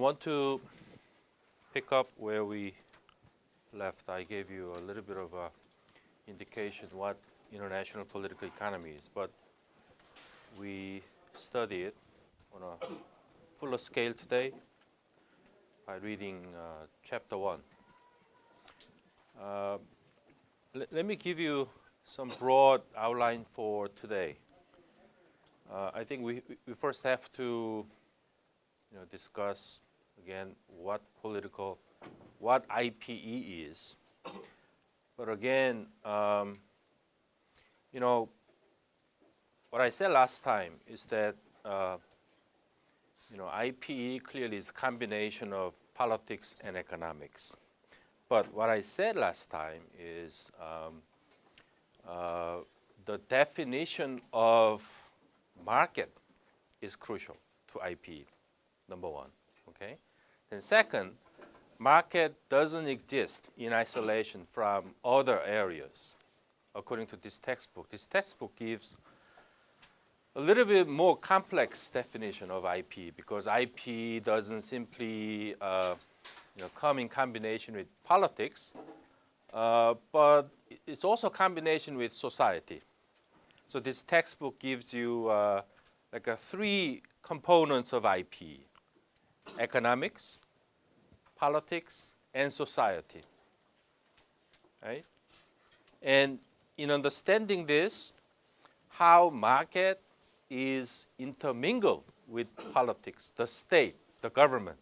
want to pick up where we left. I gave you a little bit of a indication what international political economy is, but we study it on a fuller scale today by reading chapter 1. Let me give you some broad outline for today. I think we first have to discuss again what IPE is. But again, what I said last time is that IPE clearly is a combination of politics and economics. But what I said last time is the definition of market is crucial to IPE, number one. Okay. And second, market doesn't exist in isolation from other areas, according to this textbook. This textbook gives a little bit more complex definition of IPE because IPE doesn't simply come in combination with politics, but it's also a combination with society. So this textbook gives you three components of IPE: economics, politics, and society. Right? And in understanding this, how market is intermingled with politics, the state, the government,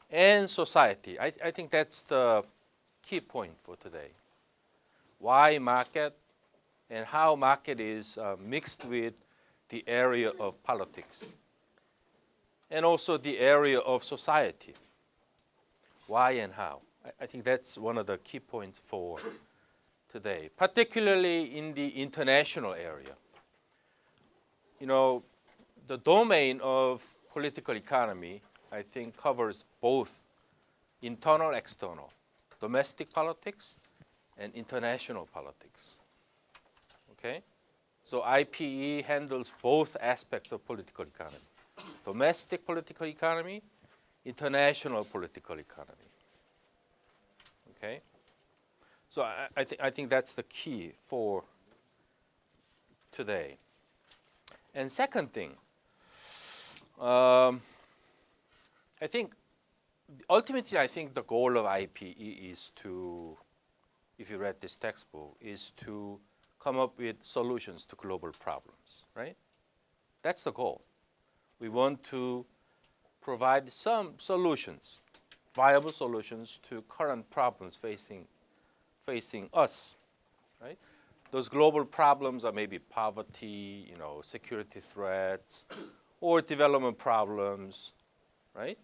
and society. I think that's the key point for today. Why market and how market is mixed with the area of politics and also the area of society. Why and how? I think that's one of the key points for today, particularly in the international area. The domain of political economy, I think, covers both internal, external, domestic politics and international politics. Okay? So IPE handles both aspects of political economy: domestic political economy, international political economy. Okay? So I think that's the key for today. And second thing, ultimately I think the goal of IPE is to, if you read this textbook, is to come up with solutions to global problems, right? That's the goal. We want to provide some solutions, viable solutions to current problems facing us, right? Those global problems are maybe poverty, security threats, or development problems, right?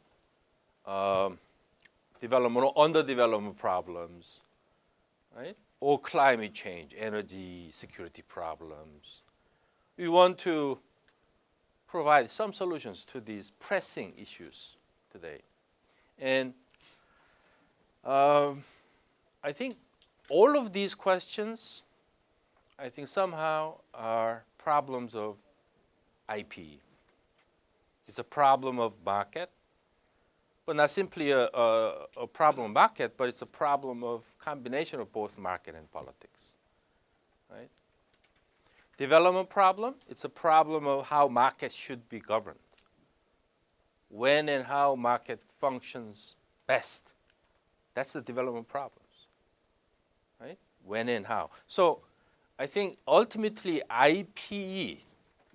Development or underdevelopment problems, right? Or climate change, energy security problems. We want to provide some solutions to these pressing issues today. And I think all of these questions, I think somehow are problems of IPE. It's a problem of market, but not simply a problem of market, but it's a problem of combination of both market and politics, right? Development problem, it's a problem of how markets should be governed. When and how market functions best. That's the development problems, right? When and how. So I think ultimately IPE,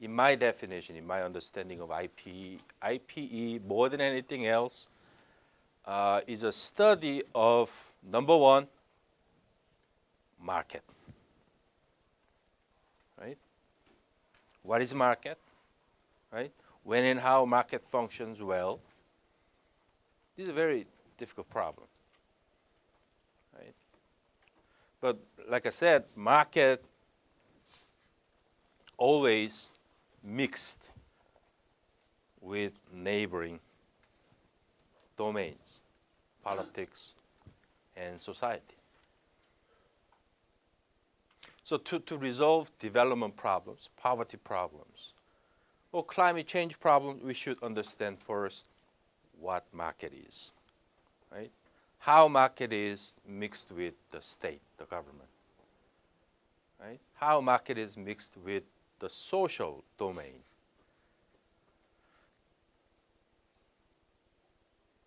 in my definition, in my understanding of IPE more than anything else, is a study of, number one, market. Right? What is market? Right? When and how market functions well. This is a very difficult problem. Right? But like I said, market always mixed with neighboring domains, politics and society. So to resolve development problems, poverty problems, or climate change problems, we should understand first what market is, right? How market is mixed with the state, the government, right? How market is mixed with the social domain.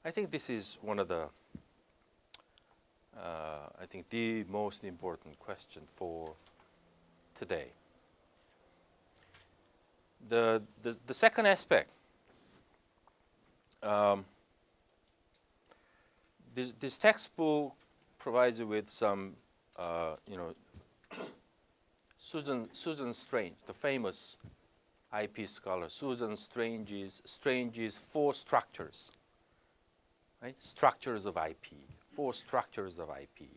I think this is one of the, I think the most important question for today. The second aspect, this textbook provides you with some, Susan Strange, the famous IP scholar, Susan Strange's 4 structures, right? Structures of IP, 4 structures of IP,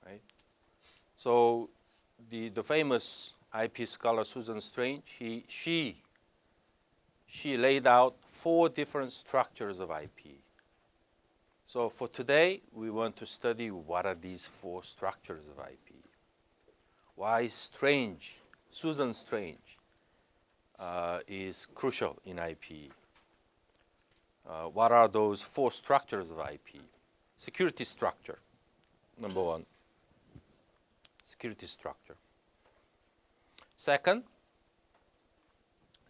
right? So the famous IP scholar Susan Strange, she laid out 4 different structures of IP. So for today, we want to study what are these 4 structures of IP. Why Susan Strange is crucial in IP. What are those 4 structures of IP? Security structure, number 1. Security structure. Second,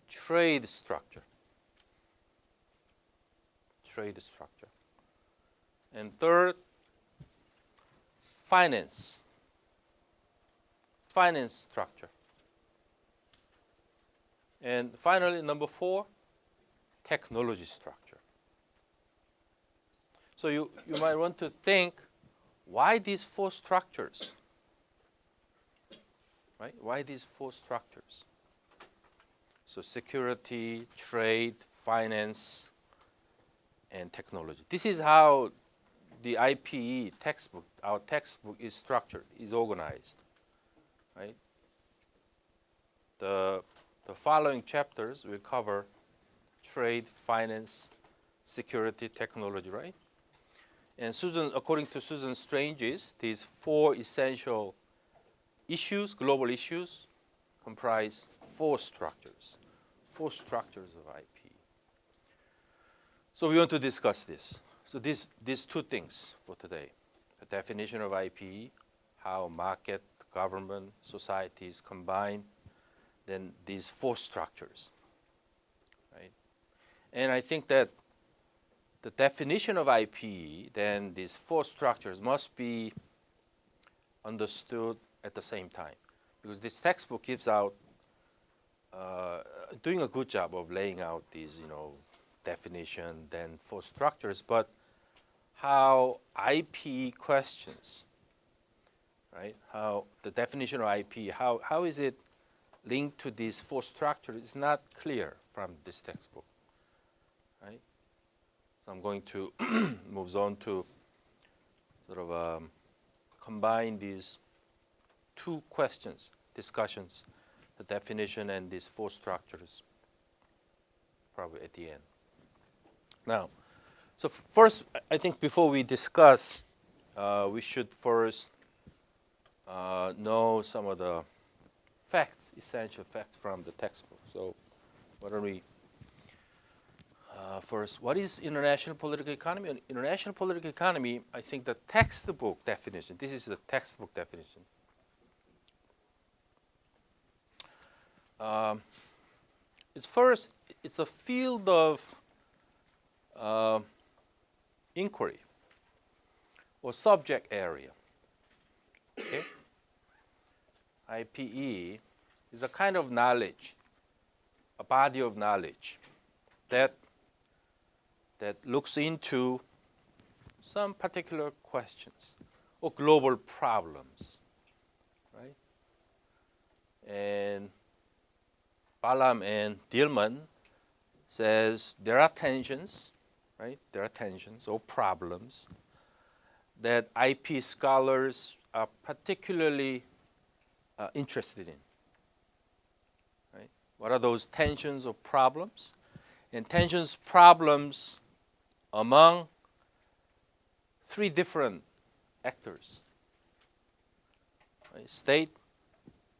trade structure. Trade structure. And third, finance structure. And finally, number 4, technology structure. So you might want to think, why these 4 structures? Right? Why these 4 structures? So security, trade, finance, and technology. This is how the IPE textbook, our textbook, is structured, is organized. Right? The following chapters will cover trade, finance, security, technology, right? And according to Susan Strange's, these 4 essential issues, global issues, comprise 4 structures of IP. So we want to discuss this. So these 2 things for today: the definition of IP, how market, government, societies combine, then these 4 structures, right? And I think that the definition of IP, then these 4 structures must be understood at the same time, because this textbook gives out, doing a good job of laying out these, definition, then 4 structures, but how IP questions, right? How the definition of IP, how is it linked to these 4 structures is not clear from this textbook, right? So I'm going to move on to sort of combine these 2 discussions, the definition and these 4 structures, probably at the end. Now, so first, I think before we discuss, we should first know some of the essential facts from the textbook. So why don't we first, what is international political economy? International political economy, I think the textbook definition, this is the textbook definition. It's a field of inquiry or subject area. Okay? IPE is a kind of knowledge, a body of knowledge that looks into some particular questions or global problems, right? And Balam and Dillman says there are tensions, right? There are tensions or problems that IP scholars are particularly interested in, right? What are those tensions or problems? And tensions, problems among 3 different actors, right? State,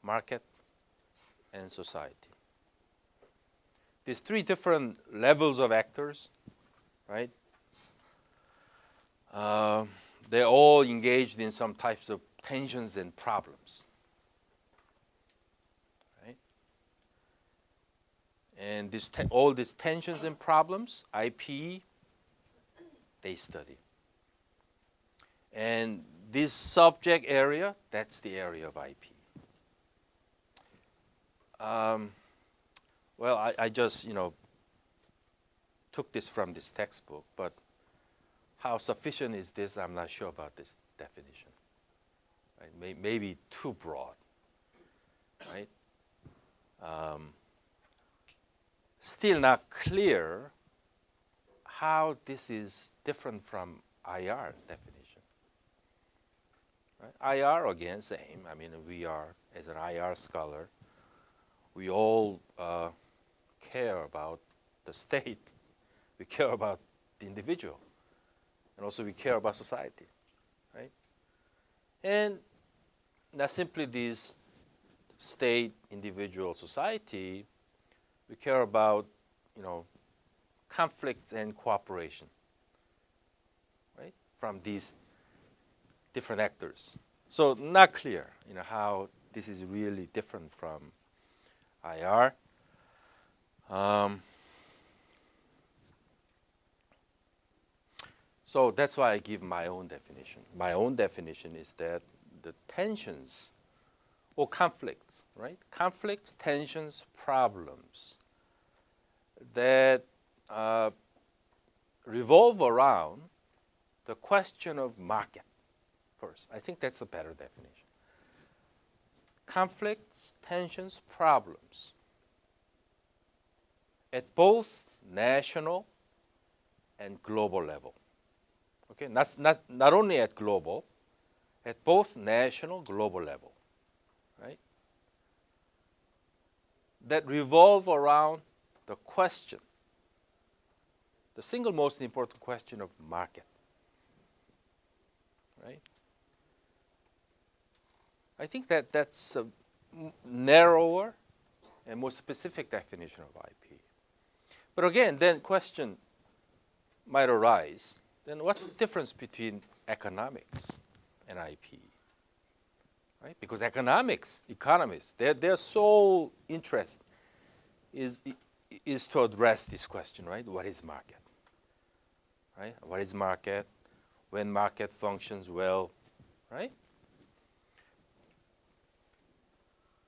market, and society. These 3 different levels of actors right? They're all engaged in some types of tensions and problems, right? And all these tensions and problems, IP, they study. And this subject area, that's the area of IP. Well, I just, took this from this textbook, but how sufficient is this? I'm not sure about this definition. Right? Maybe too broad, right? Still not clear how this is different from IR definition. Right? IR, again, same. I mean, we are, as an IR scholar, we all care about the state. We care about the individual. And also we care about society, right? And not simply this state, individual, society, we care about, conflicts and cooperation, right? From these different actors. So not clear, how this is really different from IR. So that's why I give my own definition. My own definition is that the tensions or conflicts, right? Conflicts, tensions, problems that revolve around the question of market first. I think that's a better definition. Conflicts, tensions, problems at both national and global level. Okay, not only at global, at both national, global level, right? That revolve around the question, the single most important question of market, right? I think that's a narrower and more specific definition of IP. But again, then question might arise. Then what's the difference between economics and IP? Right? Because economists, their sole interest is to address this question, right? What is market? Right? What is market? When market functions well, right?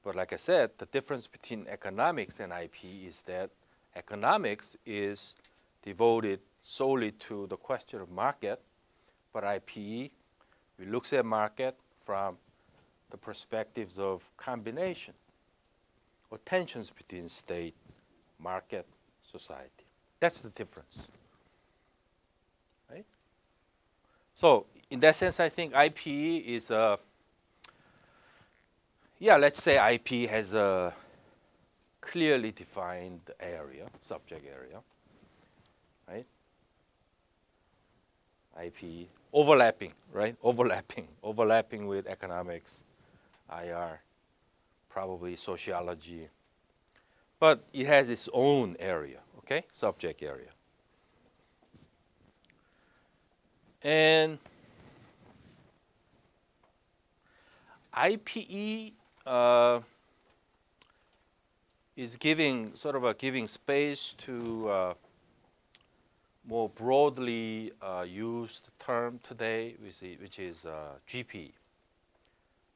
But like I said, the difference between economics and IP is that economics is devoted solely to the question of market, but IP, we look at market from the perspectives of combination or tensions between state, market, society. That's the difference, right? So in that sense, I think IP is let's say IP has a clearly defined area, subject area, right? IP overlapping, right? Overlapping with economics, IR, probably sociology. But it has its own area, okay? Subject area. And IPE is giving space to more broadly used term today, which is GP,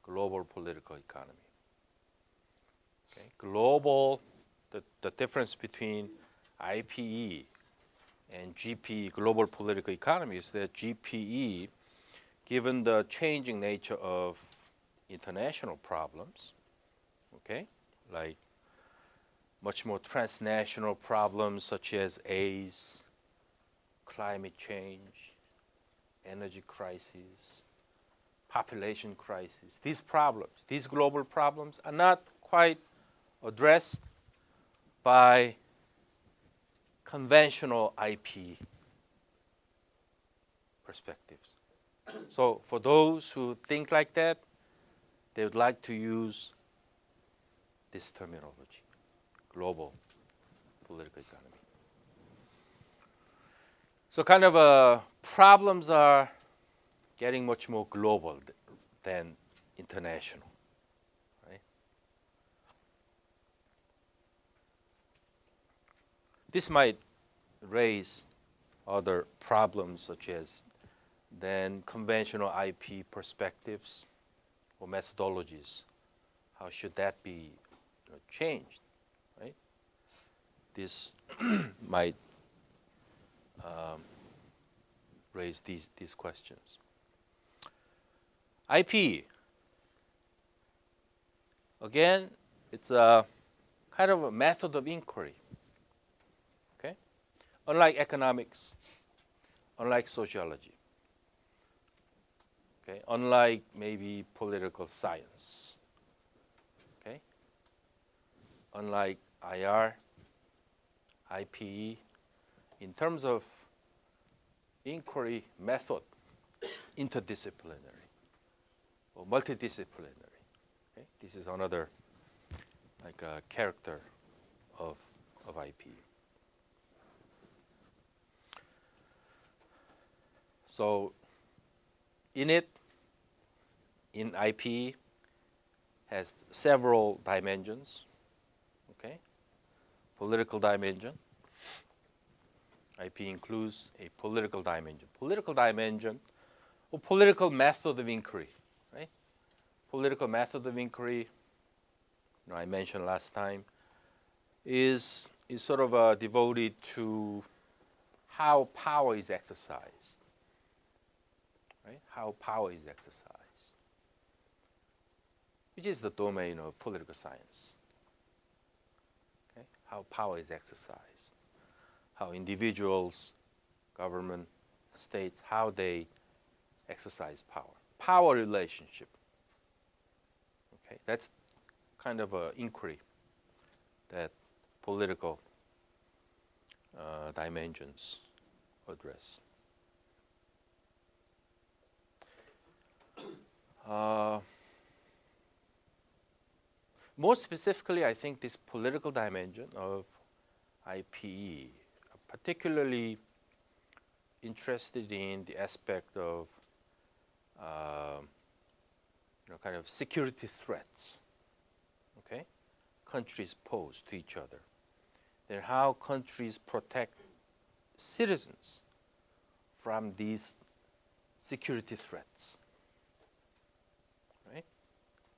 global political economy. Okay? Global, the difference between IPE and GPE, global political economy, is that GPE, given the changing nature of international problems, okay, like much more transnational problems such as AIDS, climate change, energy crisis, population crisis. These problems, these global problems are not quite addressed by conventional IP perspectives. So for those who think like that, they would like to use this terminology, global political economy. So kind of problems are getting much more global than international, right? This might raise other problems such as then conventional IP perspectives or methodologies. How should that be changed, right? This might raise these questions. IP, again, it's a kind of a method of inquiry. Okay, unlike economics, unlike sociology. Okay, unlike maybe political science. Okay, unlike IR, IPE, in terms of inquiry method, interdisciplinary or multidisciplinary. Okay? This is another like a character of IP. So in IP has several dimensions. Okay, political dimension. IP includes a political dimension. Political dimension or political method of inquiry, right? Political method of inquiry, I mentioned last time, is sort of devoted to how power is exercised, right? How power is exercised, which is the domain of political science. Okay? How power is exercised. How individuals, government, states, how they exercise power. Power relationship. Okay, that's kind of an inquiry that political dimensions address. More specifically, I think this political dimension of IPE, particularly interested in the aspect of kind of security threats, okay, countries pose to each other, then how countries protect citizens from these security threats, right?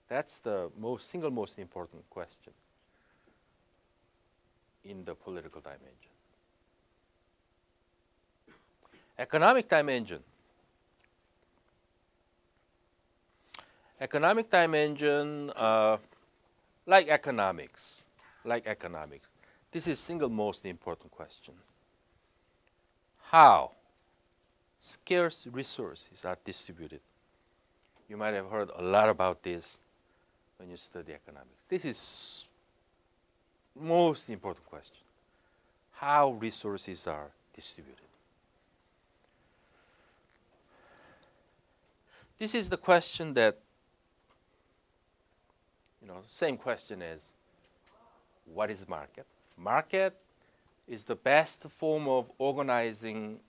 That's the single most important question in the political dimension. Economic dimension. Economic dimension, like economics, this is single most important question. How scarce resources are distributed. You might have heard a lot about this when you study economics. This is most important question. How resources are distributed. This is the question that, same question as what is market? Market is the best form of organizing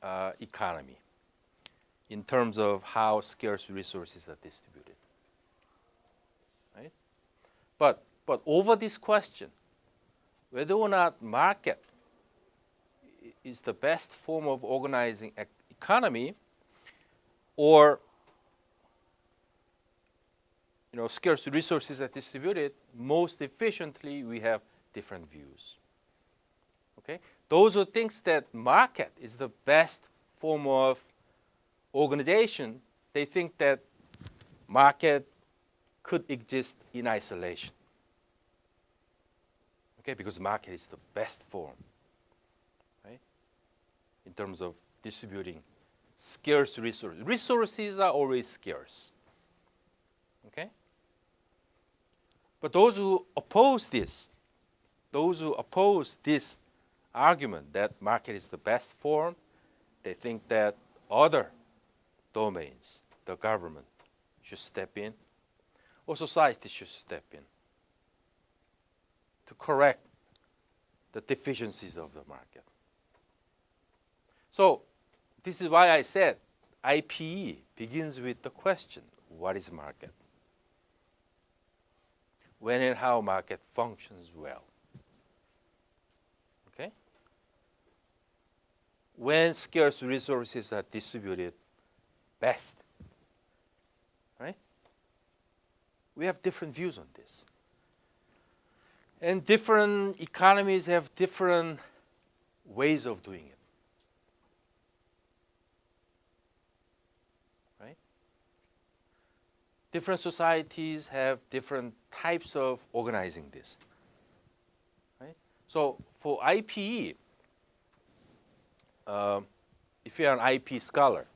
economy in terms of how scarce resources are distributed. Right? But over this question, whether or not market is the best form of organizing economy, or scarce resources are distributed most efficiently, we have different views. Okay? Those who think that market is the best form of organization, they think that market could exist in isolation. Okay? Because market is the best form, right? In terms of distributing scarce resources. Resources are always scarce. Okay? But those who oppose this argument that market is the best form, they think that other domains, the government should step in, or society should step in to correct the deficiencies of the market. So This is why I said IPE begins with the question, what is market? When and how market functions well. Okay? When scarce resources are distributed best. Right? We have different views on this. And different economies have different ways of doing it. Right? Different societies have different types of organizing this. Right? So for IPE, if you're an IP scholar,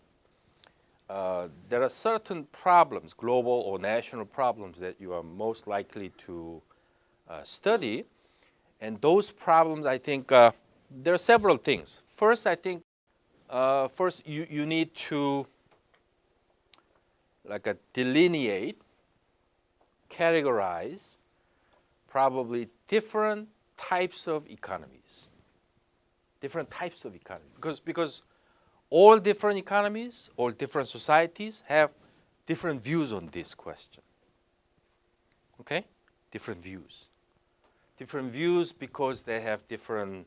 there are certain problems, global or national problems, that you are most likely to study. And those problems, I think, there are several things. First, I think, first you need to delineate, categorize probably different types of economies. Different types of economies. Because all different economies, all different societies have different views on this question. Okay? Different views. Different views because they have different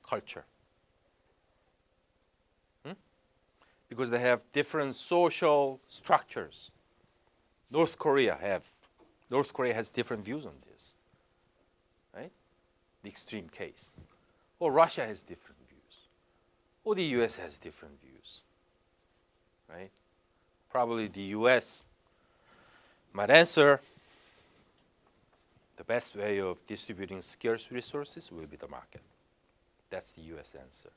culture. Because they have different social structures. North Korea has different views on this. Right? The extreme case. Or Russia has different views. Or the US has different views. Right? Probably the US might answer the best way of distributing scarce resources will be the market. That's the US answer.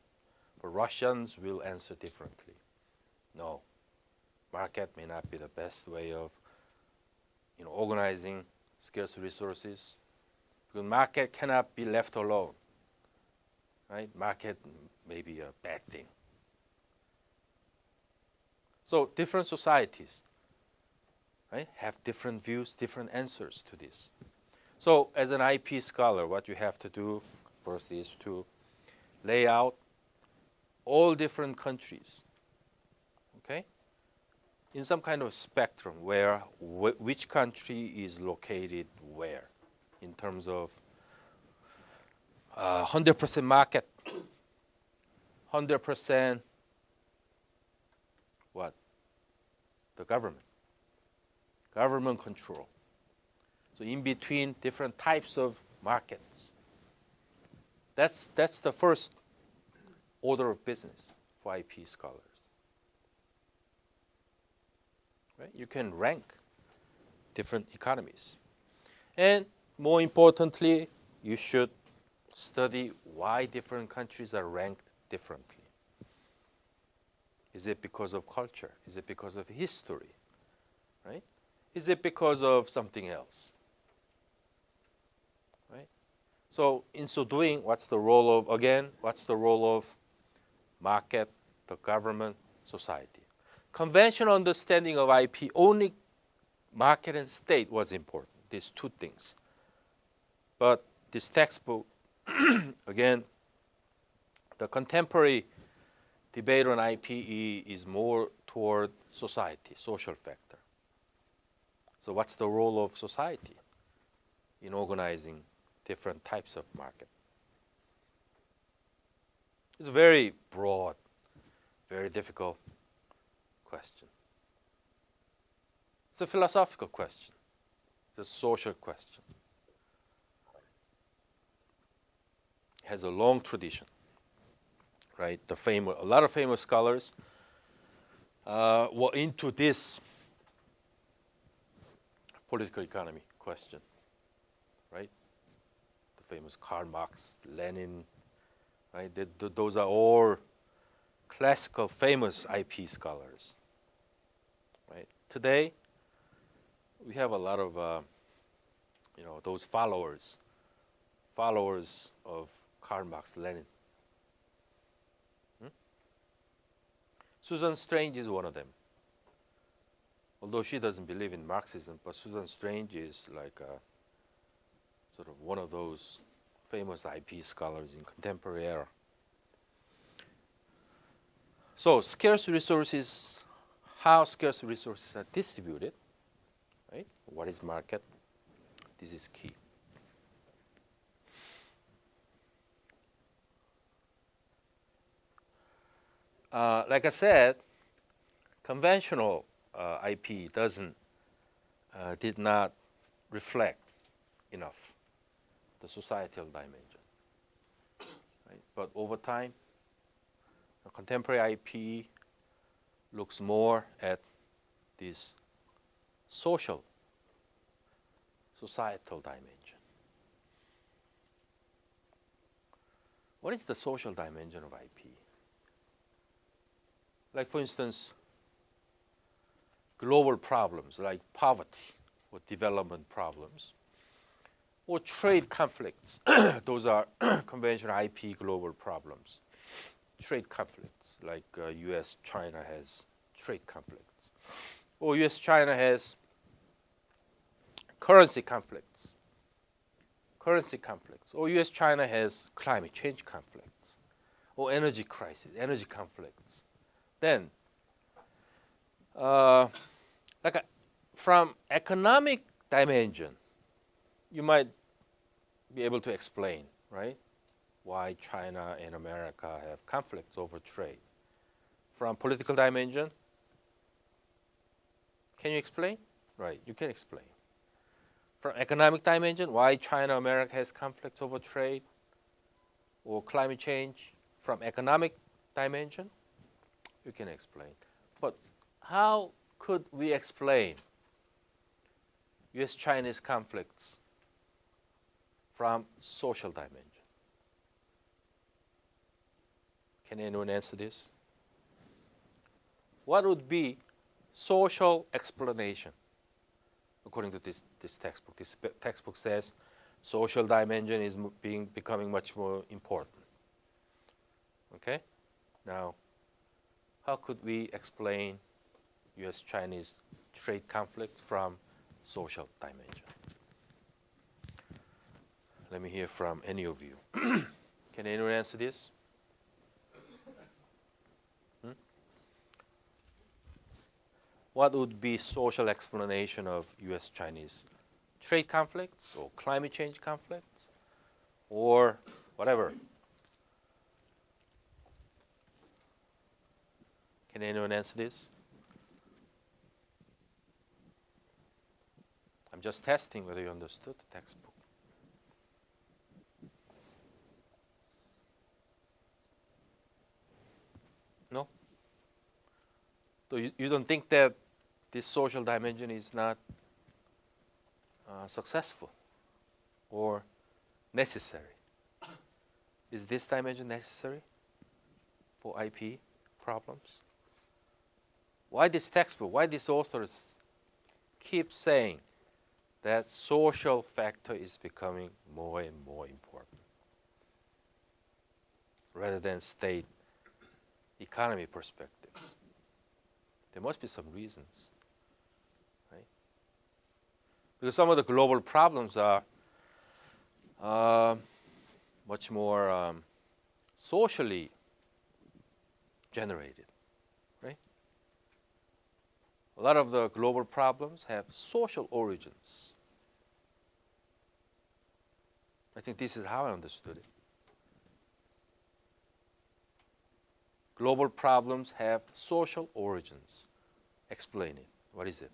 But Russians will answer differently. No, market may not be the best way of organizing scarce resources. Because market cannot be left alone. Right? Market may be a bad thing. So different societies, right, have different views, different answers to this. So as an IP scholar, what you have to do first is to lay out all different countries, okay, in some kind of spectrum where which country is located where in terms of 100% market, 100% what? The government control. So in between different types of markets. That's the first order of business for IP scholars. Right? You can rank different economies. And more importantly, you should study why different countries are ranked differently. Is it because of culture? Is it because of history? Right? Is it because of something else? Right? So in so doing, what's the role of market, the government, society? Conventional understanding of IP, only market and state was important, these two things. But this textbook, again, the contemporary debate on IPE is more toward society, social factor. So what's the role of society in organizing different types of market? It's a very broad, very difficult question. It's a philosophical question. It's a social question. It has a long tradition. Right, a lot of famous scholars were into this political economy question. Right, the famous Karl Marx, Lenin. Right, those are all classical, famous IP scholars. Right, today we have a lot of those followers of Karl Marx, Lenin. Susan Strange is one of them. Although she doesn't believe in Marxism, but Susan Strange is like sort of one of those famous IP scholars in contemporary era. So scarce resources, how scarce resources are distributed, right? What is market? This is key. Like I said, conventional IP did not reflect enough the societal dimension, right? But over time, contemporary IP looks more at this societal dimension. What is the social dimension of IP? Like, for instance, global problems like poverty or development problems or trade conflicts. Those are conventional IP global problems. Trade conflicts, like US-China has trade conflicts, or US-China has currency conflicts, or US-China has climate change conflicts, or energy crisis, energy conflicts. Then, from economic dimension, you might be able to explain, right, why China and America have conflicts over trade. From political dimension, can you explain? Right, you can explain. From economic dimension, why China and America has conflicts over trade or climate change. From economic dimension, you can explain. But how could we explain US-Chinese conflicts from social dimension? Can anyone answer this? What would be social explanation according to this textbook? This textbook says social dimension is becoming much more important. Okay? Now, how could we explain US-Chinese trade conflict from social dimension? Let me hear from any of you. Can anyone answer this? What would be social explanation of US-Chinese trade conflicts or climate change conflicts or whatever? Can anyone answer this? I'm just testing whether you understood the textbook. No? So you don't think that this social dimension is not successful or necessary? Is this dimension necessary for IP problems? Why this textbook, why these authors keep saying that social factor is becoming more and more important rather than state economy perspectives? There must be some reasons, right? Because some of the global problems are much more socially generated, right? A lot of the global problems have social origins. I think this is how I understood it. Global problems have social origins. Explain it. What is it?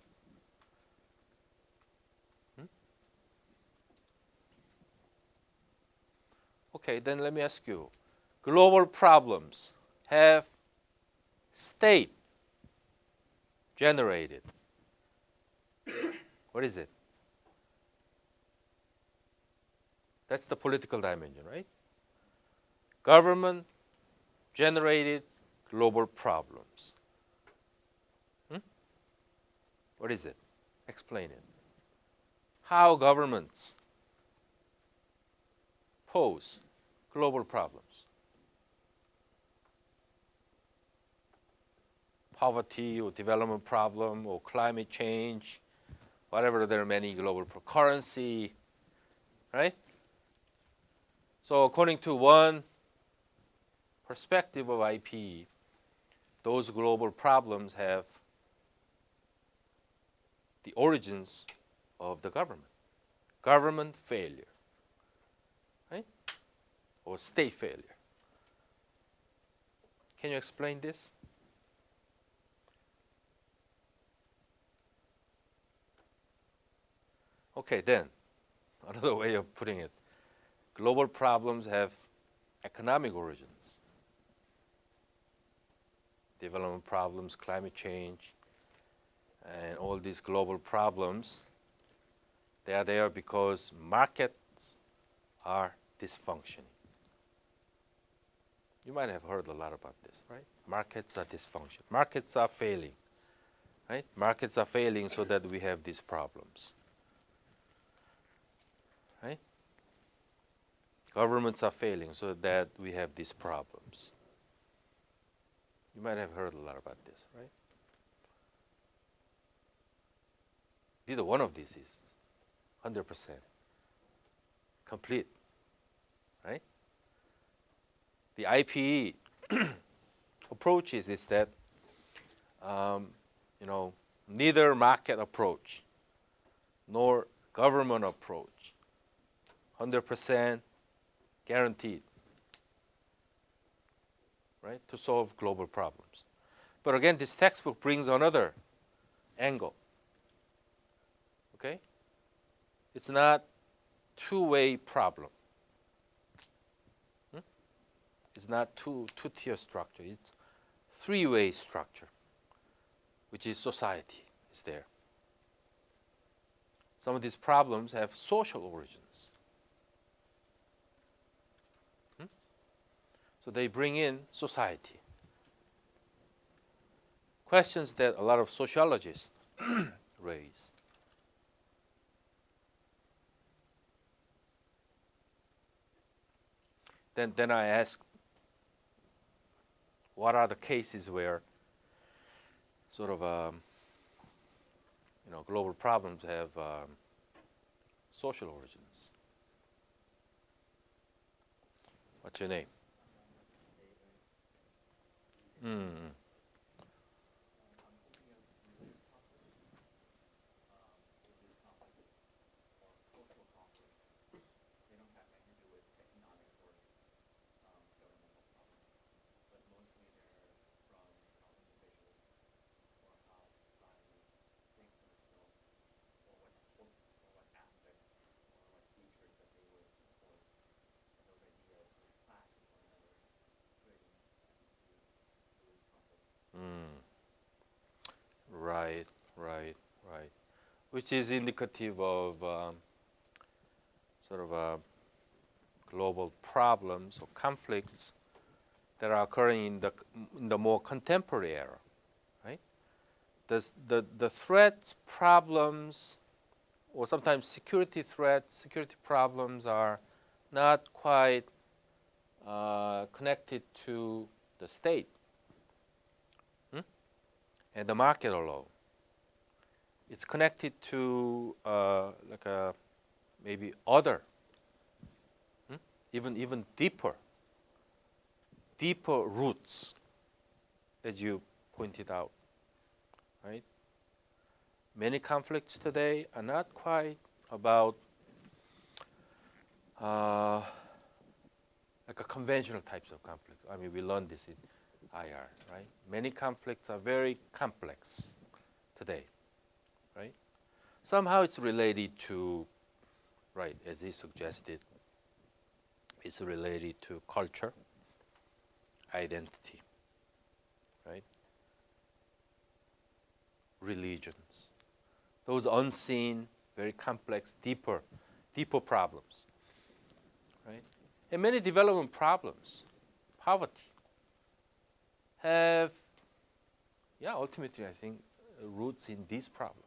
Okay, then let me ask you. Global problems have state generated. What is it? That's the political dimension, right? Government generated global problems. What is it? Explain it. How governments pose global problems. Poverty or development problem or climate change, whatever, there are many global currency, right? So according to one perspective of IP, those global problems have the origins of the government failure, right? Or state failure. Can you explain this? Okay, then, another way of putting it, global problems have economic origins. Development problems, climate change, and all these global problems, they are there because markets are dysfunctioning. You might have heard a lot about this, right? Markets are dysfunctional. Markets are failing, right? Markets are failing so that we have these problems, right? Governments are failing so that we have these problems. You might have heard a lot about this, right? Neither one of these is 100% complete, right? The IPE approaches is that, neither market approach nor government approach 100% guaranteed, right, to solve global problems. But again, this textbook brings another angle. Okay? It's not two-way problem. It's not two-tier structure. It's three-way structure, which is society is there. Some of these problems have social origins. So they bring in society. Questions that a lot of sociologists raised. Then I ask, what are the cases where sort of global problems have social origins? What's your name? Right. Which is indicative of global problems or conflicts that are occurring in the more contemporary era, right? The threats, problems, or sometimes security threats, security problems are not quite connected to the state and the market alone. It's connected to maybe other, even deeper roots, as you pointed out, right? Many conflicts today are not quite about conventional types of conflict. I mean, we learned this in IR, right? Many conflicts are very complex today, right? Somehow it's related to, right, as he suggested, it's related to culture, identity, right? Religions. Those unseen, very complex, deeper problems, right? And many development problems, poverty, have, ultimately, I think, roots in these problems.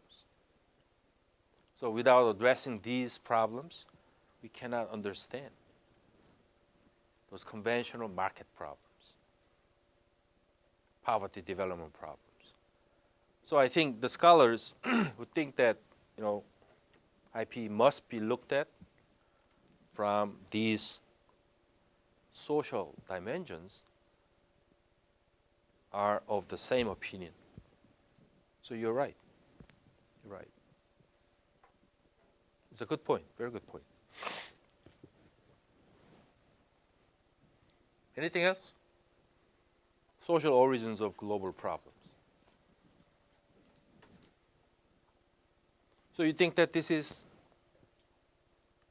So without addressing these problems, we cannot understand those conventional market problems, poverty development problems. So I think the scholars would think that, IP must be looked at from these social dimensions are of the same opinion. So you're right. You're right. It's a good point, very good point. Anything else? Social origins of global problems. So you think that this is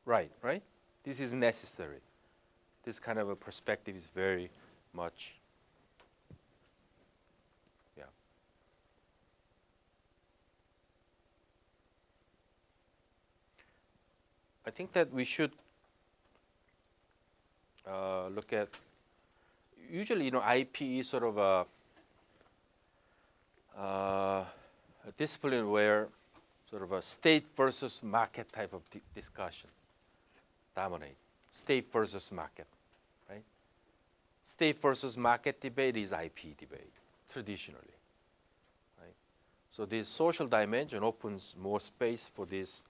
right? This is necessary. This kind of a perspective is very much, yeah. I think that we should look at, usually, IP is sort of a discipline where sort of a state versus market type of discussion dominate. State versus market, right? State versus market debate is IP debate, traditionally, right? So this social dimension opens more space for this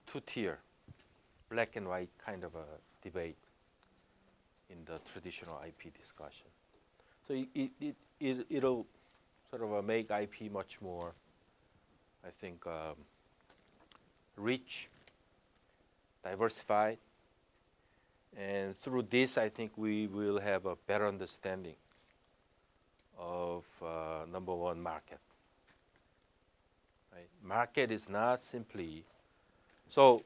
two-tier, black and white kind of a debate in the traditional IP discussion. So it'll sort of make IP much more, I think, rich, diversified, and through this, I think we will have a better understanding of number one, market. Right? Market is not simply, so,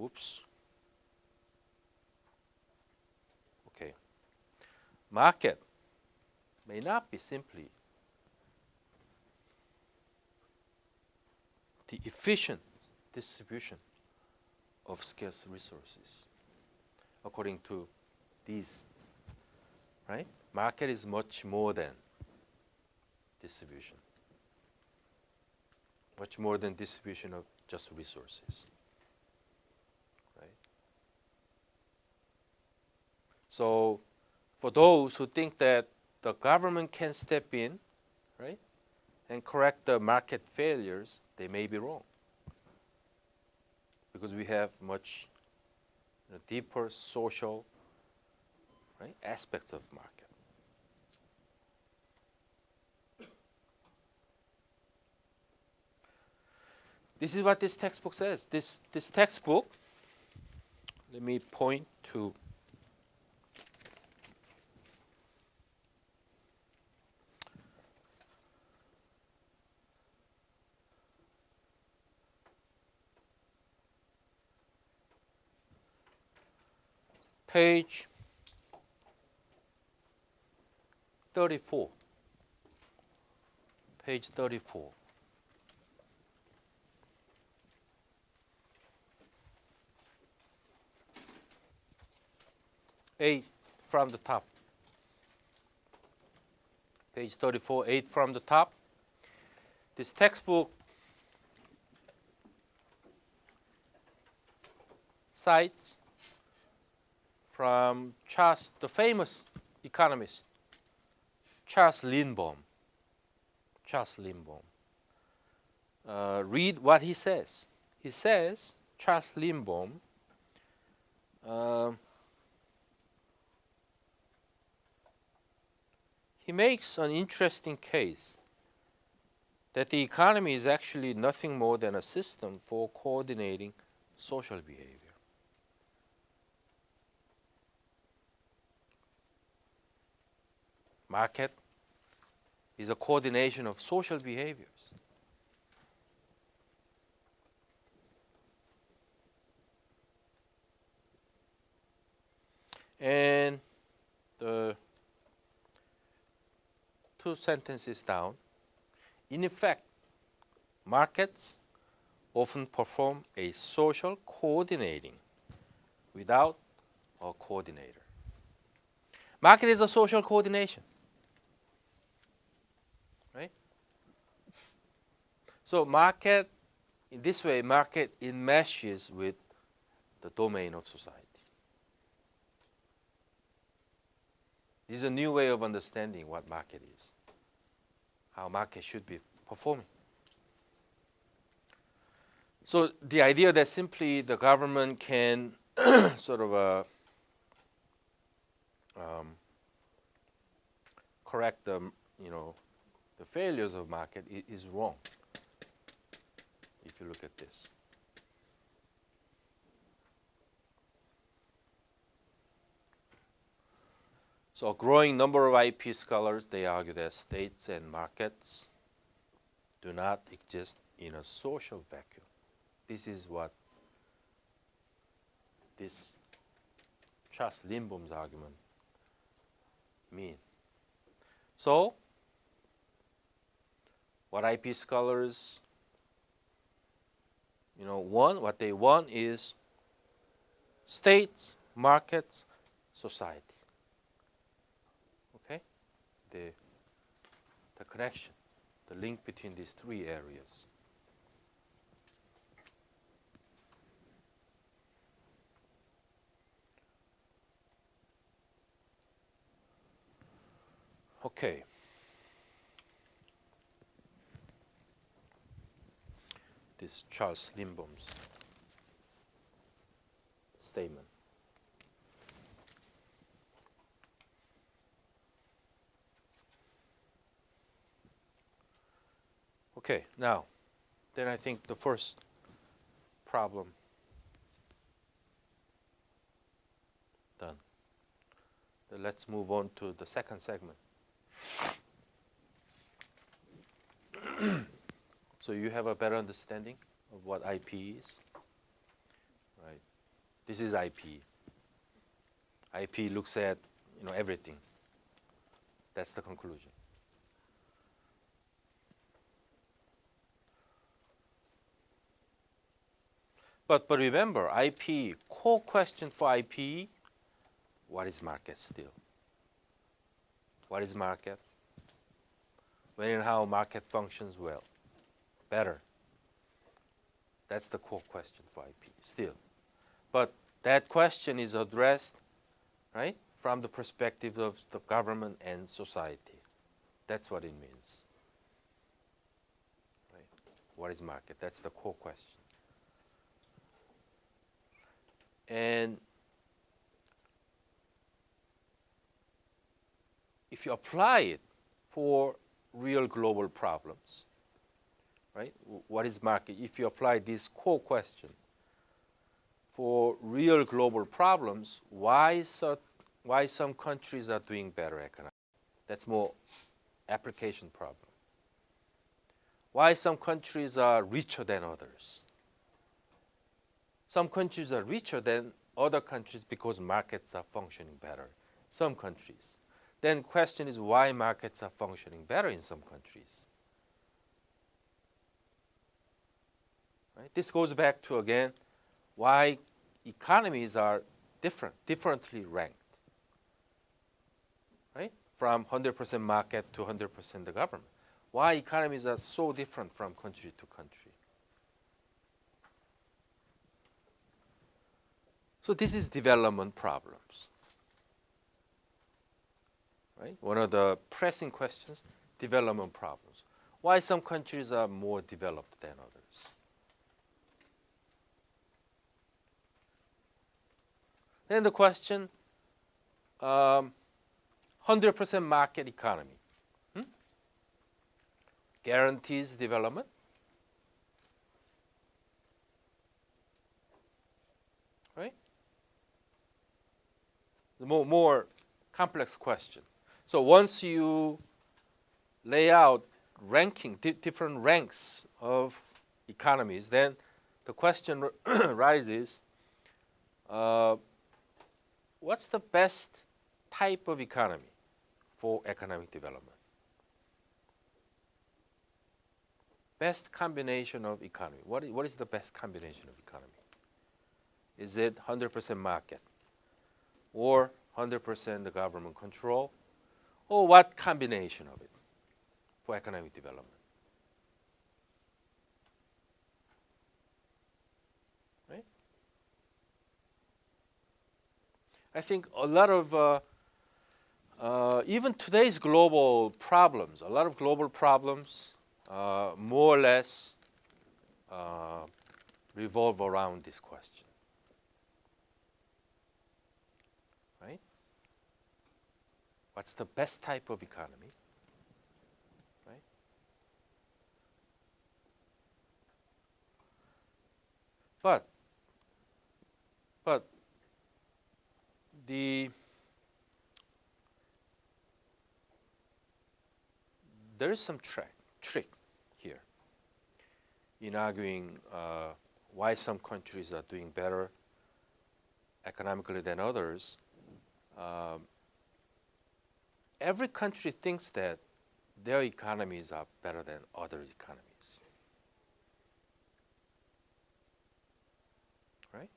oops. Okay. Market may not be simply the efficient distribution of scarce resources, according to these, right? Market is much more than distribution, much more than distribution of just resources, right? So for those who think that the government can step in, right, and correct the market failures, they may be wrong. Because we have much deeper social, right, aspects of market. This is what this textbook says. This textbook, let me point to page 34. Page 34. 8 from the top. Page 34, 8 from the top. This textbook cites from Charles, the famous economist, Charles Lindbaum. Charles Lindbaum. Read what he says. He says, Charles Lindbaum, he makes an interesting case that the economy is actually nothing more than a system for coordinating social behavior. Market is a coordination of social behaviors. And the two sentences down, in effect, markets often perform a social coordinating without a coordinator. Market is a social coordination. Right? So market, in this way, market enmeshes with the domain of society. This is a new way of understanding what market is, how market should be performing. So the idea that simply the government can sort of correct the the failures of market is wrong. If you look at this. So a growing number of IP scholars, they argue that states and markets do not exist in a social vacuum. This is what this Charles Lindblom's argument mean. So what IP scholars what they want is states, markets, society. Okay? The connection, the link between these three areas. Okay. This Charles Lindblom's statement. Okay, now, then I think the first problem done. Then let's move on to the second segment. So you have a better understanding of what IP is, right? This is IP. IP looks at everything. That's the conclusion. But remember, IP, core question for IP, what is market still? What is market? When and how market functions well, better. That's the core question for IP still. But that question is addressed, right, from the perspective of the government and society. That's what it means. Right? What is market? That's the core question. And if you apply it for real global problems, right? What is market? If you apply this core question for real global problems, why some countries are doing better economically? That's more application problem. Why some countries are richer than others? Some countries are richer than other countries because markets are functioning better. Some countries. Then question is why markets are functioning better in some countries. Right? This goes back to, again, why economies are differently ranked. Right? From 100% market to 100% the government. Why economies are so different from country to country. So this is development problems. Right? One of the pressing questions, development problems. Why some countries are more developed than others? Then the question, 100% market economy. Guarantees development? Right? The more complex question. So once you lay out ranking, different ranks of economies, then the question rises, what's the best type of economy for economic development? Best combination of economy. What is the best combination of economy? Is it 100% market? Or 100% the government control? Or what combination of it for economic development? Right? I think a lot of, even today's global problems, a lot of global problems more or less revolve around this question. What's the best type of economy? Right? But there is some trick here in arguing why some countries are doing better economically than others. Every country thinks that their economies are better than other economies. Right?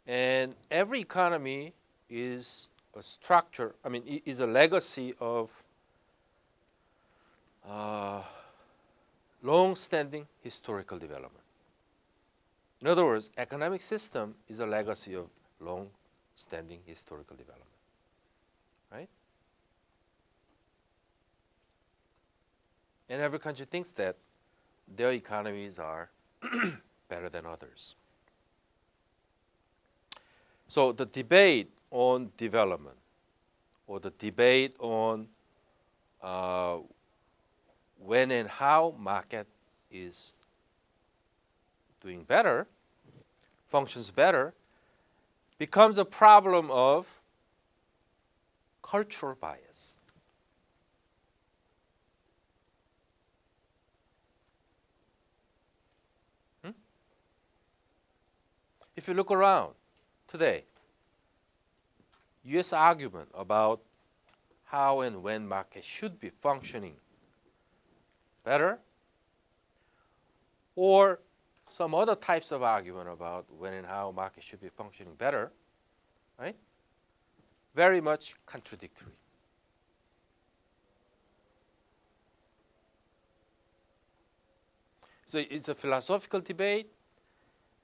And every economy is a structure, is a legacy of long-standing historical development. In other words, economic system is a legacy of long-standing historical development. Right? And every country thinks that their economies are better than others. So the debate on development, or the debate on when and how market is doing better, functions better, becomes a problem of cultural bias. If you look around today, US argument about how and when market should be functioning better, or some other types of argument about when and how market should be functioning better, right? Very much contradictory. So it's a philosophical debate,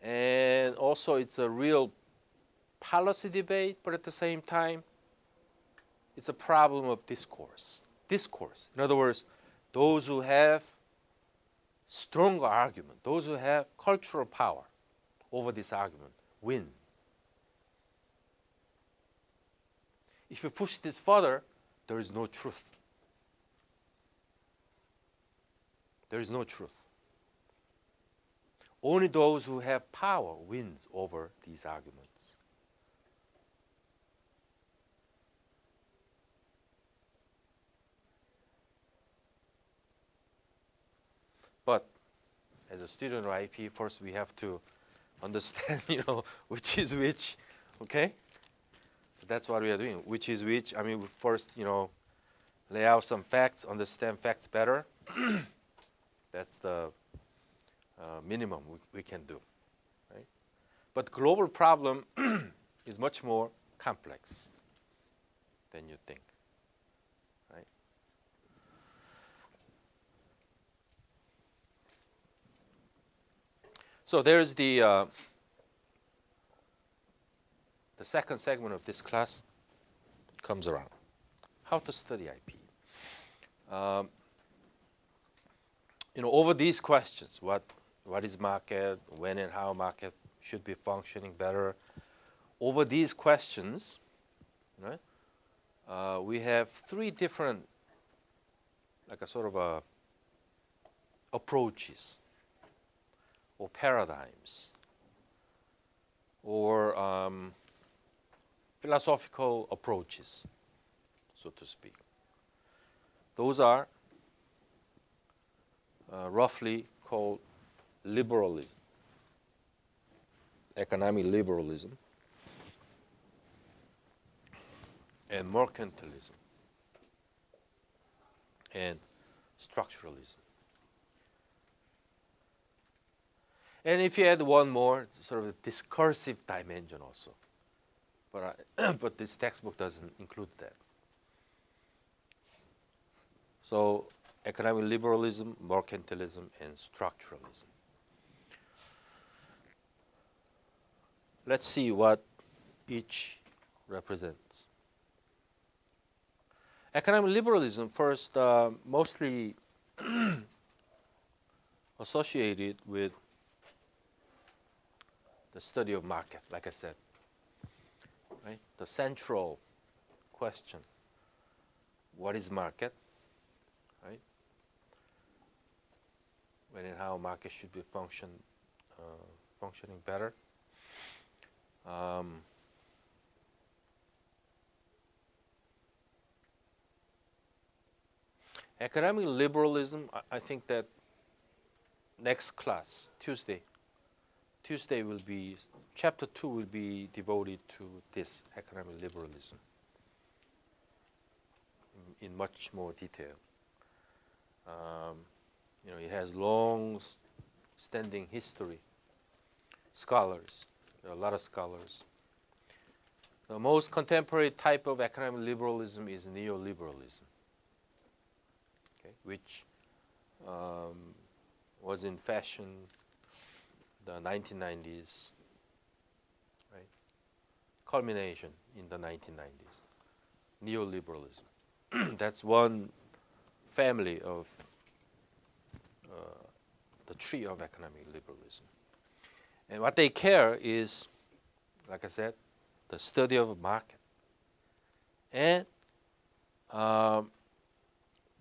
and also it's a real policy debate, but at the same time, it's a problem of discourse. Discourse. In other words, those who have stronger argument, those who have cultural power over this argument, win. If you push this further, there is no truth. There is no truth. Only those who have power wins over these arguments. But as a student of IP, first we have to understand, which is which, okay? That's what we are doing. Which is which? We first, lay out some facts, understand facts better. That's the minimum we can do, right? But global problem is much more complex than you think, right? So there's the second segment of this class comes around. How to study IP. Over these questions, what is market, when and how market should be functioning better, over these questions, right, we have three different, like a sort of approaches or paradigms or philosophical approaches, so to speak. Those are roughly called liberalism, economic liberalism, and mercantilism, and structuralism. And if you add one more, sort of a discursive dimension also. But this textbook doesn't include that. So economic liberalism, mercantilism, and structuralism. Let's see what each represents. Economic liberalism, first, mostly associated with the study of market, like I said. Right? The central question. What is market? Right? When and how market should be functioning better. Economic liberalism, I think that next class, Tuesday will be, chapter 2 will be devoted to this economic liberalism in much more detail. It has long-standing history. Scholars, there are a lot of scholars. The most contemporary type of economic liberalism is neoliberalism, okay, which was in fashion the 1990s, right? Culmination in the 1990s. Neoliberalism. That's one family of the tree of economic liberalism. And what they care is, like I said, the study of a market and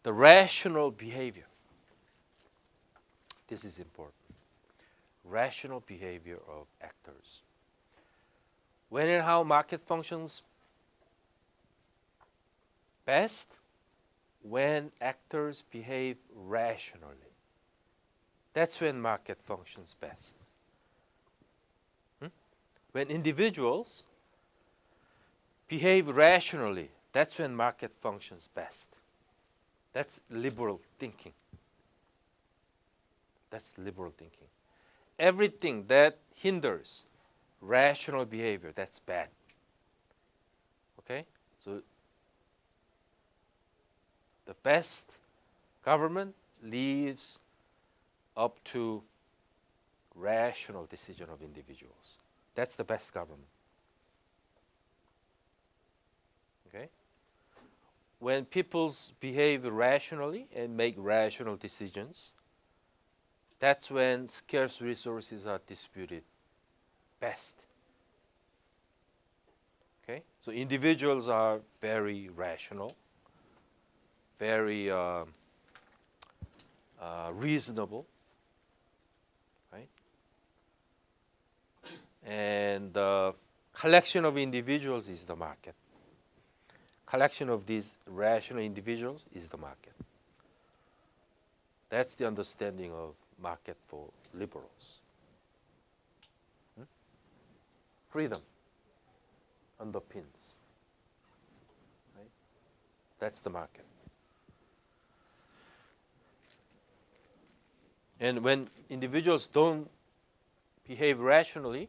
the rational behavior. This is important. Rational behavior of actors. When and how market functions best? When actors behave rationally. That's when market functions best. When individuals behave rationally, that's when market functions best. That's liberal thinking. That's liberal thinking. Everything that hinders rational behavior, that's bad. Okay? So the best government leaves up to rational decision of individuals. That's the best government. Okay? When people behave rationally and make rational decisions, that's when scarce resources are distributed best. Okay? So individuals are very rational, very reasonable, right? And the collection of individuals is the market. Collection of these rational individuals is the market. That's the understanding of market for liberals. Freedom underpins. Right? That's the market. And when individuals don't behave rationally,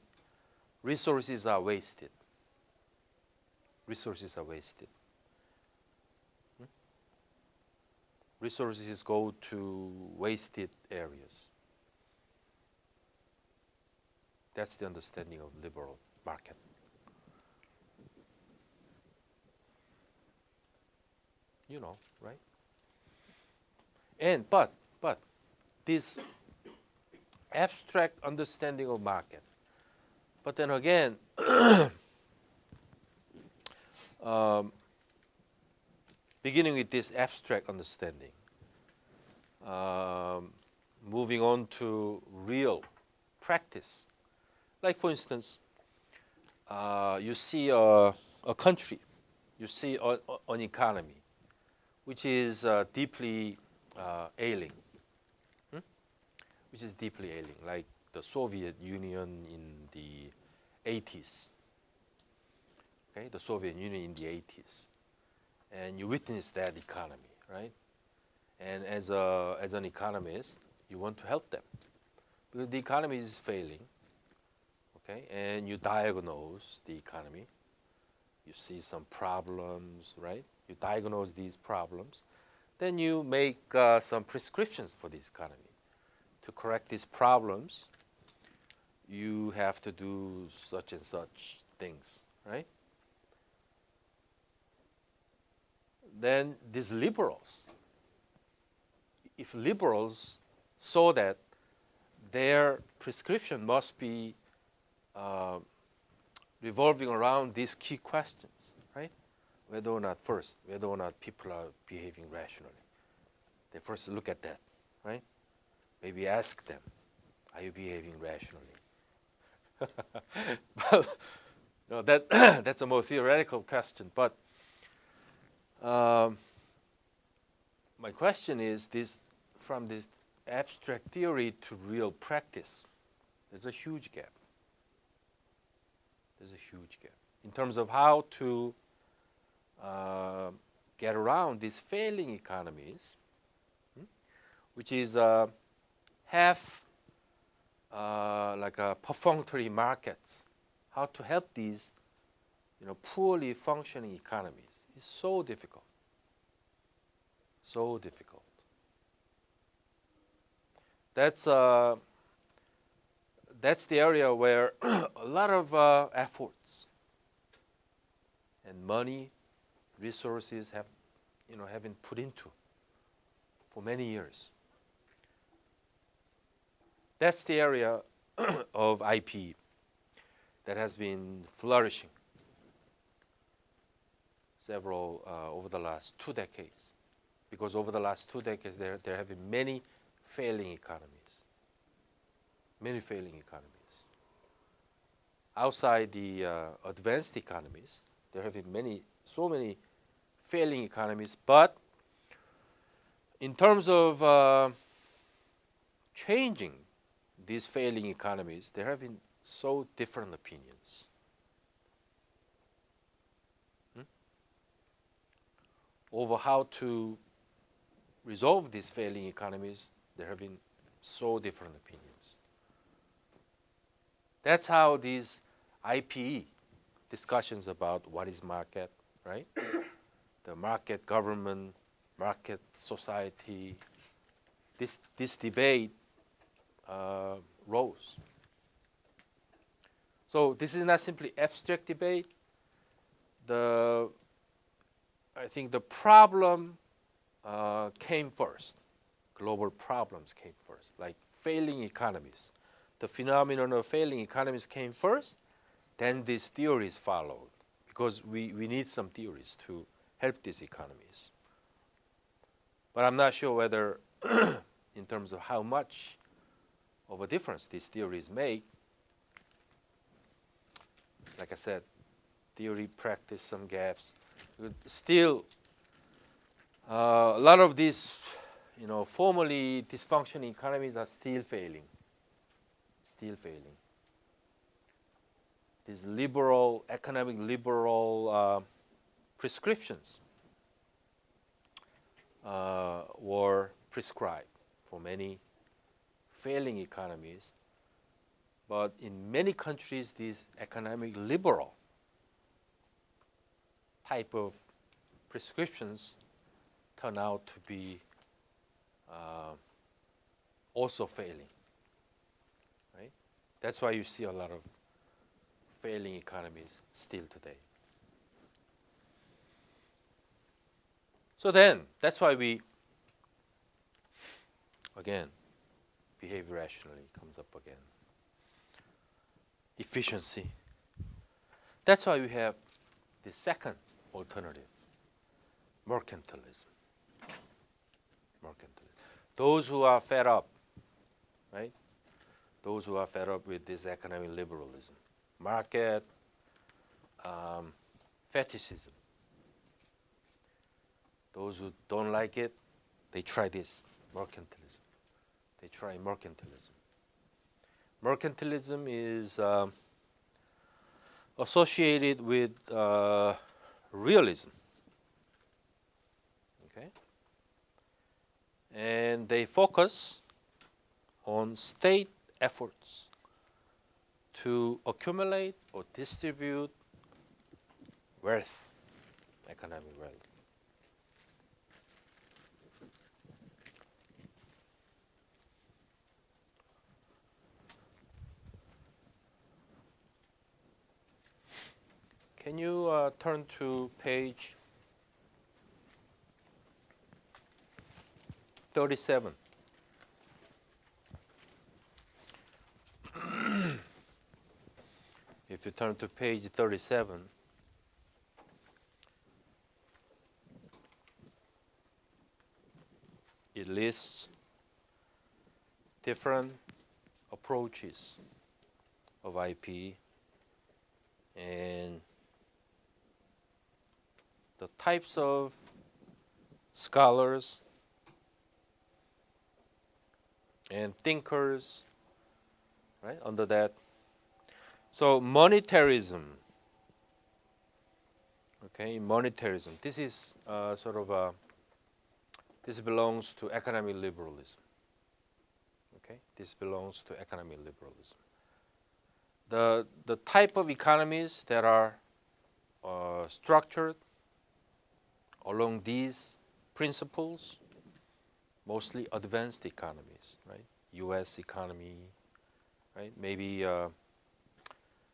resources are wasted. Resources are wasted. Resources go to wasted areas. That's the understanding of liberal market. You know, right? And but this abstract understanding of market. But then again, beginning with this abstract understanding, moving on to real practice. Like for instance, you see a country, you see an economy, which is deeply ailing. Which is deeply ailing, like the Soviet Union in the 80s. Okay, the Soviet Union in the 80s. And you witness that economy, right? And as an economist, you want to help them. Because the economy is failing, okay? And you diagnose the economy. You see some problems, right? You diagnose these problems. Then you make some prescriptions for this economy. To correct these problems, you have to do such and such things, right? Then these liberals, if liberals saw that their prescription must be revolving around these key questions, right? whether or not people are behaving rationally. They first look at that, right? Maybe ask them, are you behaving rationally? But no, that's a more theoretical question. But my question is this: from this abstract theory to real practice, there's a huge gap. There's a huge gap in terms of how to get around these failing economies, which is half like a perfunctory markets. How to help these, poorly functioning economies is so difficult. So difficult. That's the area where a lot of efforts and money, resources have been put into for many years. That's the area of IP that has been flourishing over the last 2 decades. Because over the last 2 decades, there have been many failing economies. Many failing economies. Outside the advanced economies, there have been so many failing economies. But in terms of changing these failing economies, there have been so different opinions. Over how to resolve these failing economies, there have been so different opinions. That's how these IPE discussions about what is market, right? The market government, market society, this debate rose. So this is not simply abstract debate. I think the problem came first. Global problems came first, like failing economies. The phenomenon of failing economies came first, then these theories followed, because we need some theories to help these economies. But I'm not sure whether, in terms of how much of a difference these theories make. Like I said, theory, practice, some gaps. Still, a lot of these, formally dysfunctioning economies are still failing. Still failing. These economic liberal prescriptions were prescribed for many failing economies. But in many countries, these economic liberal type of prescriptions turn out to be also failing. Right? That's why you see a lot of failing economies still today. So then, that's why we, again, behave rationally comes up again. Efficiency. That's why we have the second alternative, mercantilism. Those who are fed up, right? Those who are fed up with this economic liberalism, market, fetishism. Those who don't like it, they try this, mercantilism. They try mercantilism. Mercantilism is associated with realism. Okay? And they focus on state efforts to accumulate or distribute wealth, economic wealth. Can you turn to page 37? If you turn to page 37, it lists different approaches of IP and the types of scholars and thinkers, right, under that. So monetarism, okay, monetarism. This is this belongs to economic liberalism. Okay, this belongs to economic liberalism. The type of economies that are structured along these principles, mostly advanced economies, right? U.S. economy, right? Maybe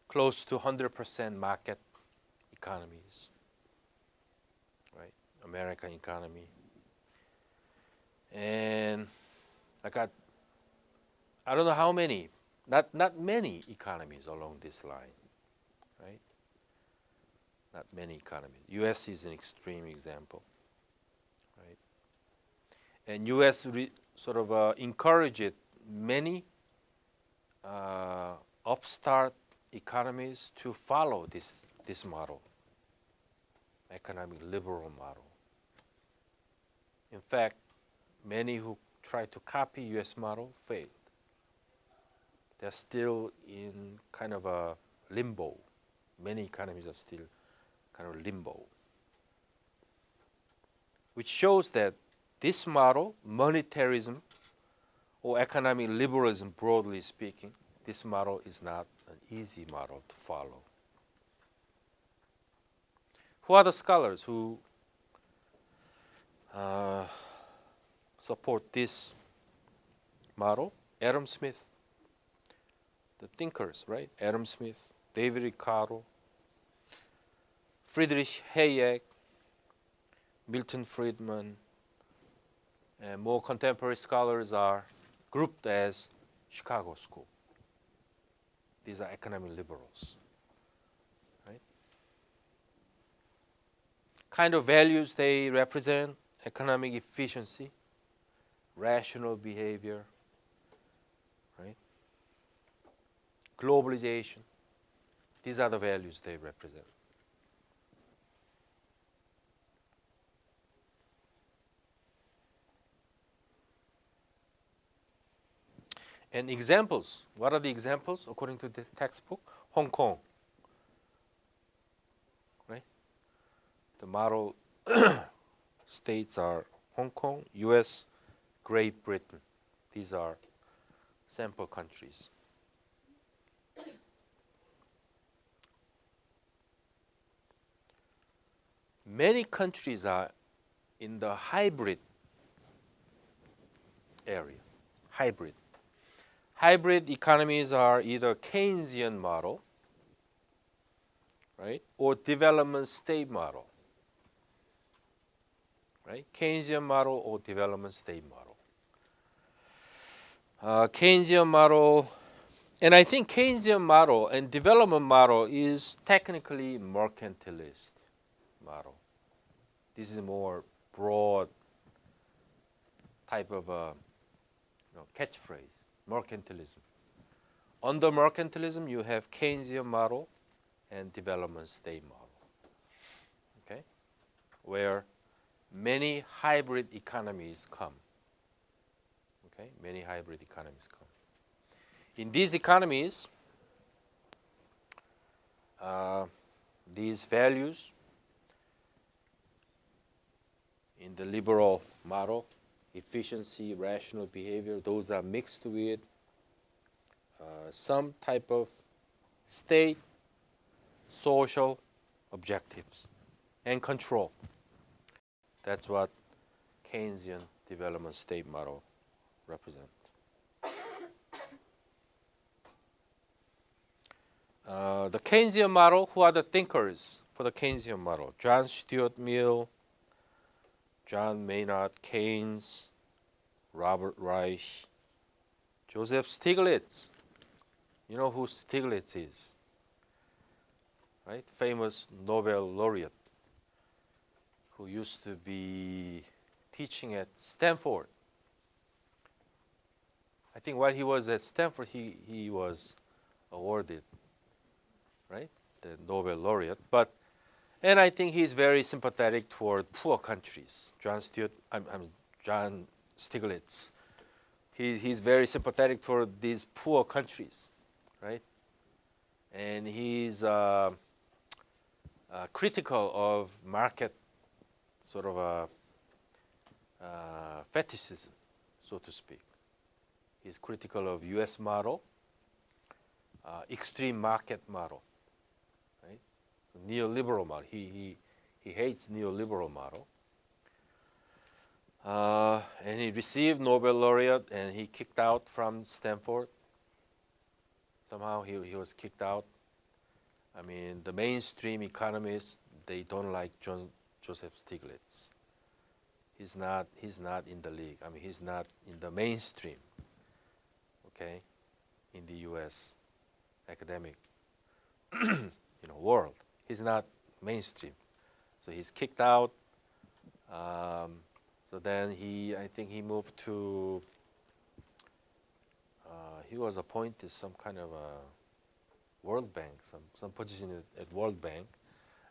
close to 100% market economies, right? American economy, and I don't know how many, not many economies along this line, right? Not many economies. U.S. is an extreme example, right? And U.S. encouraged many upstart economies to follow this model, economic liberal model. In fact, many who tried to copy U.S. model failed. They're still in kind of a limbo. Many economies are still kind of limbo, which shows that this model, monetarism or economic liberalism broadly speaking, this model is not an easy model to follow. Who are the scholars who support this model? Adam Smith, the thinkers, right? Adam Smith, David Ricardo, Friedrich Hayek, Milton Friedman, and more contemporary scholars are grouped as Chicago School. These are economic liberals, right? Kind of values they represent: economic efficiency, rational behavior, right? Globalization. These are the values they represent. And examples. What are the examples according to the textbook? Hong Kong, right? The model states are Hong Kong, U.S., Great Britain. These are sample countries. Many countries are in the hybrid area. Hybrid. Hybrid economies are either Keynesian model, right, or development state model, right? Keynesian model or development state model. Keynesian model, and I think Keynesian model and development model is technically mercantilist model. This is a more broad type of catchphrase. Mercantilism. Under mercantilism, you have Keynesian model and development state model, okay, where many hybrid economies come. Okay, many hybrid economies come. In these economies, these values in the liberal model, efficiency, rational behavior, those are mixed with some type of state, social objectives and control. That's what Keynesian development state model represents. The Keynesian model, who are the thinkers for the Keynesian model? John Stuart Mill, John Maynard Keynes, Robert Reich, Joseph Stiglitz. You know who Stiglitz is, right? Famous Nobel laureate who used to be teaching at Stanford think while he was at Stanford, he was awarded, right, the Nobel laureate. And I think he's very sympathetic toward poor countries. John Stiglitz. He's very sympathetic toward these poor countries, right? And he's critical of market sort of a fetishism, so to speak. He's critical of U.S. model, extreme market model, right? Neoliberal model. He hates neoliberal model. And he received Nobel laureate, and he kicked out from Stanford. Somehow he was kicked out. I mean, the mainstream economists, they don't like Joseph Stiglitz. He's not in the league. I mean, he's not in the mainstream, okay, in the U.S. academic world. He's not mainstream. So he's kicked out. So then I think he moved to, he was appointed some kind of a World Bank, some position at World Bank.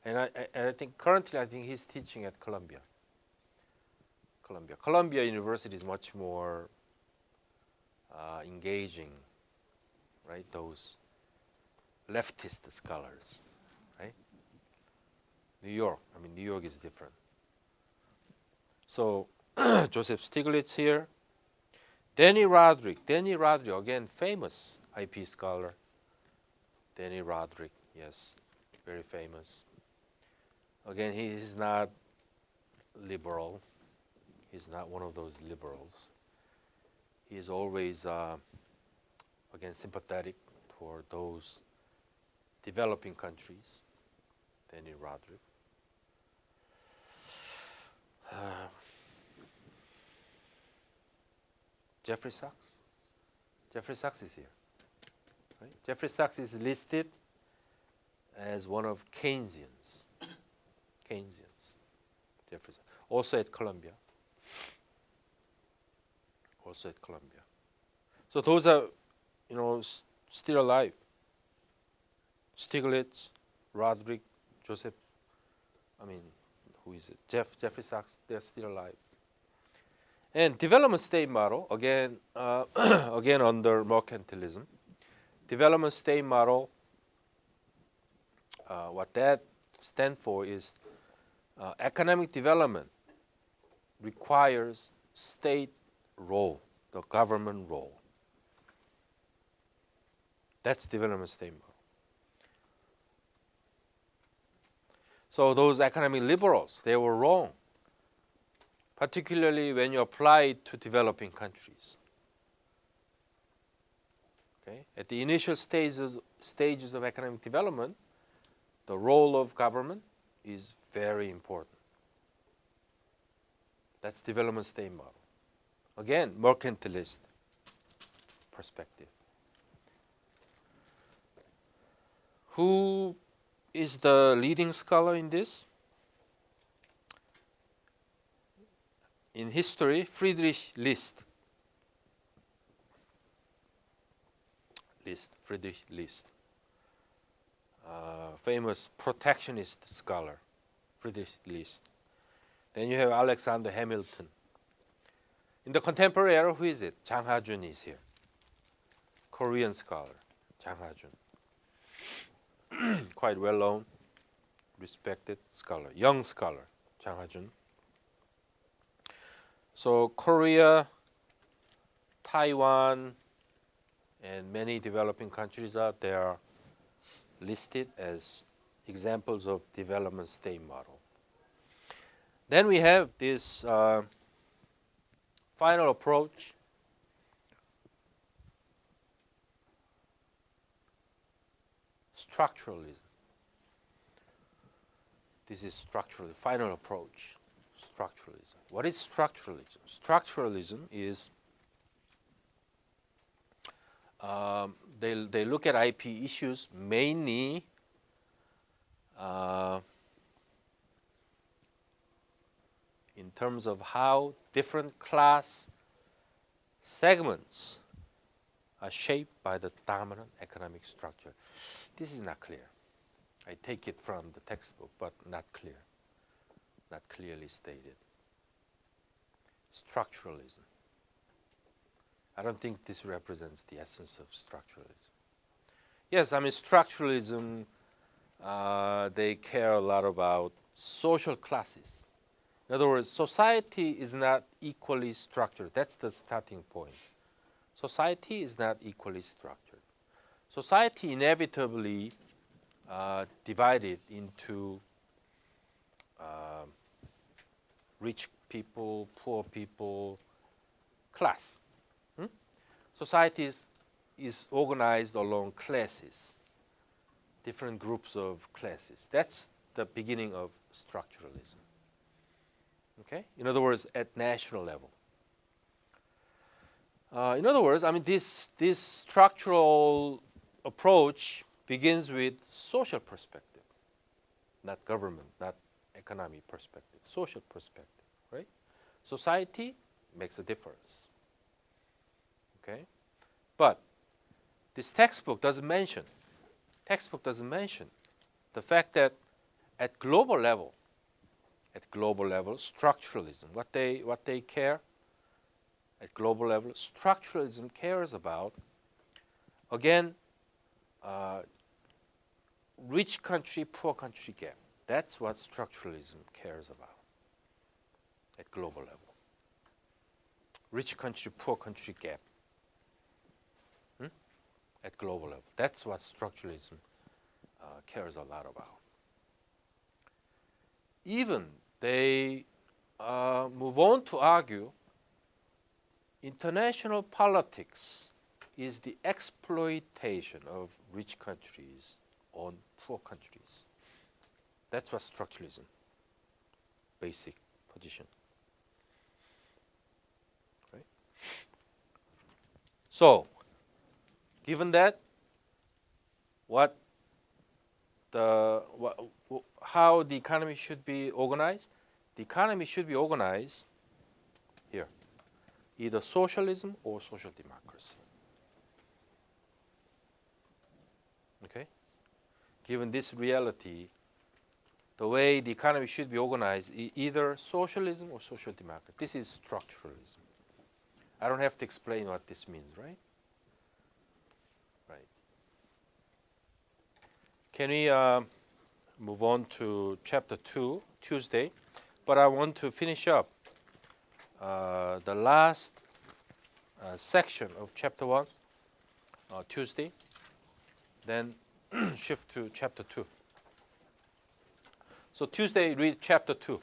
And I think currently he's teaching at Columbia. Columbia University is much more engaging, right? Those leftist scholars, right? New York is different. So Joseph Stiglitz here. Danny Roderick, again, famous IP scholar. Danny Roderick, yes, very famous. Again, he's not liberal. He's not one of those liberals. He is always, again, sympathetic toward those developing countries. Danny Roderick. Jeffrey Sachs. Jeffrey Sachs is here. Right? Jeffrey Sachs is listed as one of Keynesians. Jeffrey Sachs. Also at Columbia. So those are, still alive. Stiglitz, Roderick, Joseph. Who is it? Jeffrey Sachs. They're still alive. And development state model, again, again under mercantilism. Development state model, what that stands for is economic development requires state role, the government role. That's development state model. So those economic liberals, they were wrong, particularly when you apply it to developing countries. Okay? At the initial stages of economic development, the role of government is very important. That's development state model. Again, mercantilist perspective. Who is the leading scholar in this? In history, Friedrich List. Famous protectionist scholar, Friedrich List. Then you have Alexander Hamilton. In the contemporary era, who is it? Jang Ha-jun is here. Korean scholar, Jang Ha-jun. Quite well known, respected scholar, young scholar, Jang Ha-jun. So Korea, Taiwan, and many developing countries out there are listed as examples of development state model. Then we have this final approach. Structuralism. This is structuralism, final approach, structuralism. What is structuralism? Structuralism is they look at IP issues mainly in terms of how different class segments are shaped by the dominant economic structure. This is not clear. I take it from the textbook, but not clear, not clearly stated. Structuralism. I don't think this represents the essence of structuralism. Yes, I mean structuralism, they care a lot about social classes. In other words, society is not equally structured. That's the starting point. Society is not equally structured. Society inevitably divided into rich people, poor people, class. Society is organized along classes, different groups of classes. That's the beginning of structuralism. Okay? In other words, at national level. In other words, I mean, this structural approach begins with social perspective, not government, not economic perspective, social perspective, right? Society makes a difference. Okay? But this textbook doesn't mention the fact that at global level, structuralism, what they care at global level, structuralism cares about, again, rich country, poor country gap. That's what structuralism cares about at global level. Rich country, poor country gap at global level. That's what structuralism cares a lot about. Even they move on to argue international politics is the exploitation of rich countries on poor countries. That's what structuralism, basic position. Right? So, given that, how the economy should be organized? The economy should be organized here, either socialism or social democracy. Okay? Given this reality, the way the economy should be organized, either socialism or social democracy. This is structuralism. I don't have to explain what this means, right? Right. Can we move on to chapter 2, Tuesday? But I want to finish up the last section of chapter 1, Tuesday, then shift to chapter 2. So Tuesday, read chapter 2.